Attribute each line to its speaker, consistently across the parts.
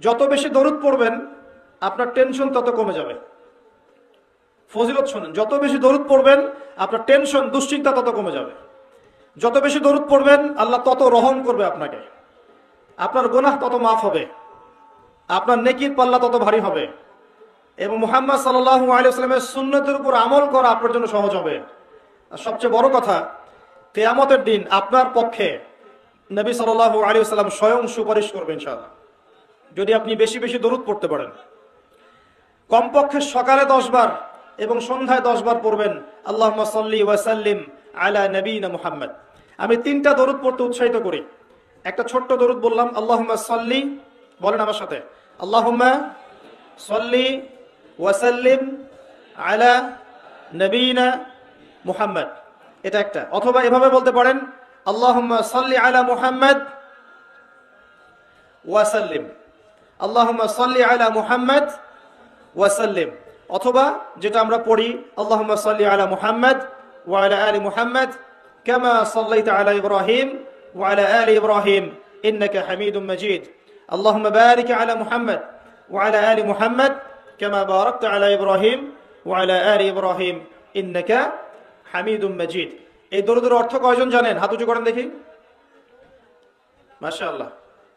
Speaker 1: যত বেশি দরুদ পড়বেন আপনার টেনশন তত কমে যাবে। ফজিলত শোনেন, যত বেশি দরুদ পড়বেন আপনার টেনশন দুশ্চিন্তা তত কমে যাবে। যত বেশি দরুদ পড়বেন আল্লাহ তত রহম করবে আপনাকে, আপনার গুনাহ তত মাফ হবে, আপনার নেকির পাল্লা তত ভারী হবে এবং মুহাম্মদ সাল্লাল্লাহু আলাইহি ওয়াসাল্লামের সুন্নতের উপর আমল করা আপনার জন্য সহজ হবে। আর সবচেয়ে বড় কথা, কিয়ামতের দিন আপনার পক্ষে নবী সাল্লাল্লাহু আলাইহি ওয়াসাল্লাম স্বয়ং সুপারিশ করবেন ইনশাআল্লাহ, যদি আপনি বেশি বেশি দরুদ পড়তে পারেন। কমপক্ষে সকালে 10 বার এবং সন্ধ্যায় 10 বার পড়বেন আল্লাহুম্মা সাল্লি ওয়া সাল্লিম আলা নবিয়িনা মুহাম্মদ। আমি 3টা দরুদ পড়তে উৎসাহিত করি। একটা ছোট্ট দরুদ বললাম, আল্লাহুম্মা সাল্লি, বলেন আমার সাথে, আল্লাহুম্মা সাল্লি ওয়া সাল্লিম আলা নবিয়িনা মুহাম্মদ, এটা একটা। অথবা এভাবে বলতে পারেন, আল্লাহুম্মা সাল্লি আলা মুহাম্মদ ওয়া সাল্লিম, আল্লাহুম্মা সাল্লি আলা মুহাম্মদ ওয়া সাল্লিম। অথবা যেটা আমরা পড়ি, আল্লাহুম্মা সাল্লি আলা মুহাম্মদ ওয়া আলা আলি মুহাম্মদ কামা সাল্লাইতা আলা ইব্রাহিম ওয়া আলা আলি ইব্রাহিম ইন্নাকা হামিদুম মাজিদ, আল্লাহুম্মা বারিক আলা মুহাম্মদ ওয়া আলা আলি মুহাম্মদ কামা বারাকতা আলা ইব্রাহিম ওয়া আলা আলি ইব্রাহিম ইন্নাকা হামিদুম মাজিদ। এই দরুদের অর্থ কয়জন জানেন? হাত উঁচু করেন দেখি। মাশাআল্লাহ,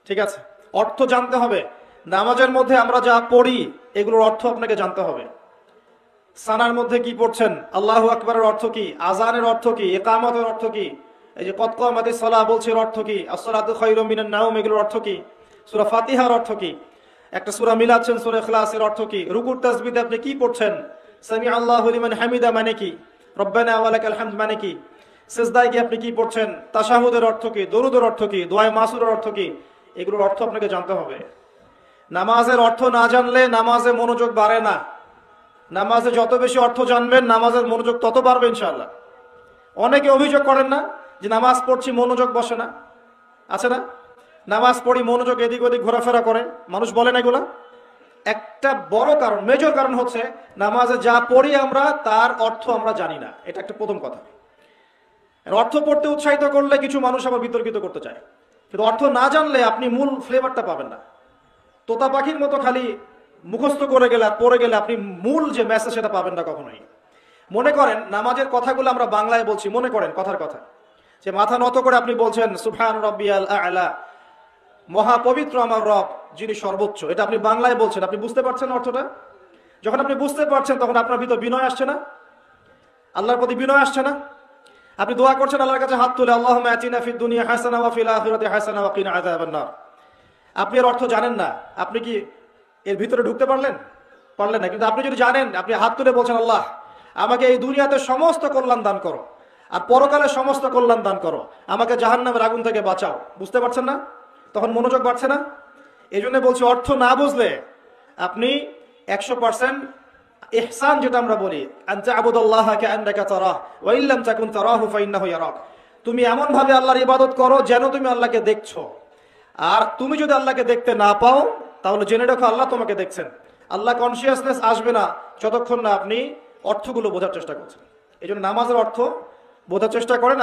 Speaker 1: ঠিক আছে। অর্থ জানতে হবে। নামাজের মধ্যে আমরা যা পড়ি এগুলোর অর্থ আপনাকে জানতে হবে। সানার মধ্যে কি পড়ছেন, আল্লাহু আকবারের অর্থ কি, আজানের অর্থ কি, ইকামতের অর্থ কি, এই যে কদ কামাতিস সালাহ বলছে এর অর্থ কি, আসসালাতু খায়রুম মিনান নাওম এগুলোর অর্থ কি, সূরা ফাতিহার অর্থ কি, একটা সূরা মিলাচ্ছেন সূরা ইখলাসের অর্থ কি, রুকুর তাসবিহতে আপনি কি পড়ছেন, সামি আল্লাহু লিমান হামিদা মানে কি, রব্বানা ওয়া লাকাল হামদ মানে কি, সিজদায় কি আপনি কি পড়ছেন, তাশাহুদের অর্থ কি, দরুদের অর্থ কি, দোয়া মাসুরের অর্থ কি, এগুলোর অর্থ আপনাকে জানতে হবে। নামাজের অর্থ না জানলে নামাজে মনোযোগ বাড়ে না। নামাজে যত বেশি অর্থ জানবেন নামাজের মনোযোগ তত বাড়বে ইনশাআল্লাহ। অনেকে অভিযোগ করেন না যে নামাজ পড়ছি মনোযোগ বসে না, আছে না? নামাজ পড়ি মনোযোগ এদিক ওদিক ঘোরাফেরা করে, মানুষ বলে না এগুলা? একটা বড় কারণ, মেজর কারণ হচ্ছে নামাজে যা পড়ি আমরা তার অর্থ আমরা জানি না। এটা একটা প্রথম কথা। অর্থ পড়তে উৎসাহিত করলে কিছু মানুষ আবার বিতর্কিত করতে চায়, কিন্তু অর্থ না জানলে আপনি মূল ফ্লেভারটা পাবেন না। তোতা পাখির মতো খালি মুখস্থ করে গেলে আর পড়ে গেলে আপনি মূল যে মেসেজ সেটা পাবেন না কখনোই। মনে করেন নামাজের কথাগুলো আমরা বাংলায় বলছি, মনে করেন কথার কথা, যে মাথা নত করে আপনি বলছেন সুবহান রাব্বিয়াল আ'লা, মহাপবিত্র আমার রব যিনি সর্বোচ্চ, এটা আপনি বাংলায় বলছেন। আপনি বুঝতে পারছেন অর্থটা? যখন আপনি বুঝতে পারছেন তখন আপনার ভিতর বিনয় আসছে না? আল্লাহর প্রতি বিনয় আসছে না? আপনি দোয়া করছেন আল্লাহর কাছে হাত তুলে, আল্লাহুম্মা আতিনা ফিদ দুনিয়া হাসানা ওয়া ফিল আখিরাতি হাসানা ওয়া কিনা আযাবান নার। আপনি এর অর্থ জানেন না, আপনি কি এর ভিতরে ঢুকতে পারলেন? পারলেন না। কিন্তু আপনি যদি জানেন, আপনি হাত তুলে বলছেন, আল্লাহ আমাকে এই দুনিয়াতে সমস্ত কল্যাণ দান করো আর পরকালে সমস্ত কল্যাণ দান করো, আমাকে জাহান্নামের আগুন থেকে বাঁচাও। বুঝতে পারছেন না? তখন মনোযোগ বাড়ছে না? এই জন্য বলছি, অর্থ না বুঝলে আপনি 100% ইহসান যেটা আমরা বলি, আনতা আবুদাল্লাহা কাআন্নাকা তারাহ ওয়া ইল্লাম তাকুন তারাহু ফাইন্নাহু ইয়ারাক, তুমি এমন ভাবে আল্লাহর ইবাদত করো যেন তুমি আল্লাহকে দেখছো। আর তুমি যদি আল্লাহকে দেখতে না পাও তাহলে জেনে রাখো আল্লাহ তোমাকে দেখছেন। আল্লাহ কনসিয়াসনেস আসবে না যতক্ষণ না আপনি অর্থগুলো বোঝার চেষ্টা করছেন। এই জন্য নামাজের অর্থ বোঝার চেষ্টা করেন।